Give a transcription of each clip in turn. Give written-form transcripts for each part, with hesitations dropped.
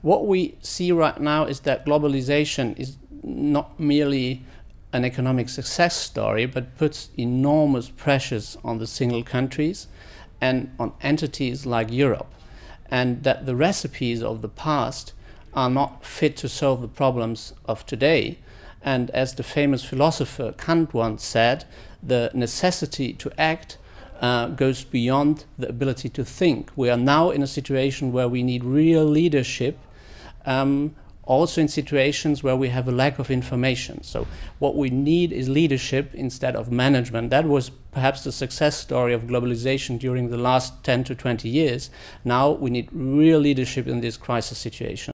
What we see right now is that globalization is not merely an economic success story, but puts enormous pressures on the single countries and on entities like Europe, and that the recipes of the past are not fit to solve the problems of today. And as the famous philosopher Kant once said, the necessity to act goes beyond the ability to think. We are now in a situation where we need real leadership, also in situations where we have a lack of information. So what we need is leadership instead of management. That was perhaps the success story of globalization during the last 10 to 20 years. Now we need real leadership in this crisis situation.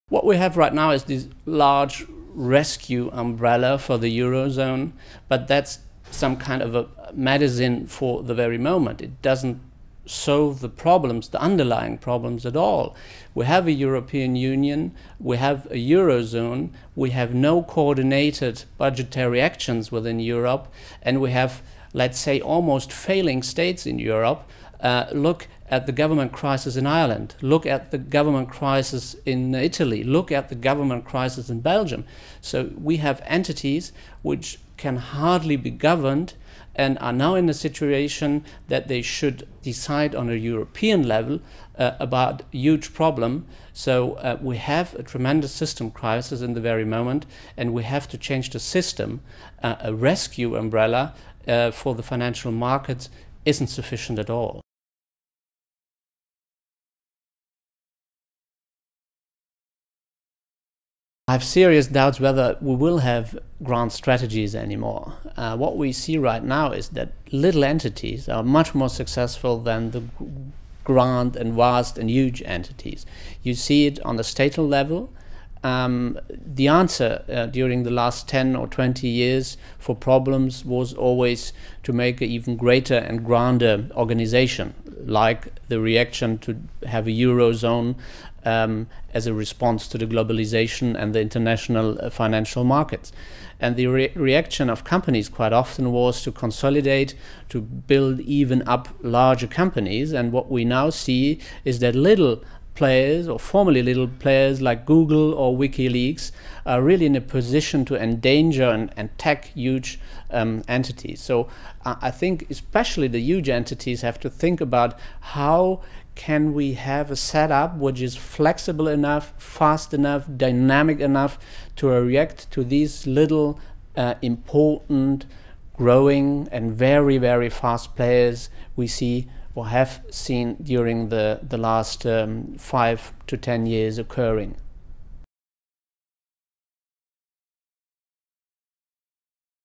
What we have right now is this large rescue umbrella for the Eurozone, but that's some kind of a medicine for the very moment. It doesn't solve the problems, the underlying problems at all. We have a European Union, we have a Eurozone, we have no coordinated budgetary actions within Europe, and we have, let's say, almost failing states in Europe. Look at the government crisis in Ireland, look at the government crisis in Italy, look at the government crisis in Belgium. So we have entities which can hardly be governed and are now in a situation that they should decide on a European level about a huge problem. So we have a tremendous system crisis in the very moment, and we have to change the system. A rescue umbrella for the financial markets isn't sufficient at all. I have serious doubts whether we will have grand strategies anymore. What we see right now is that little entities are much more successful than the grand and vast and huge entities. You see it on the statal level. The answer during the last 10 or 20 years for problems was always to make an even greater and grander organization, like the reaction to have a Eurozone as a response to the globalization and the international financial markets. And the reaction of companies quite often was to consolidate, to build even up larger companies. And what we now see is that little players, or formerly little players like Google or WikiLeaks, are really in a position to endanger and attack huge entities. So I think especially the huge entities have to think about how can we have a setup which is flexible enough, fast enough, dynamic enough to react to these little important, growing and very, very fast players we see or have seen during the last 5 to 10 years occurring.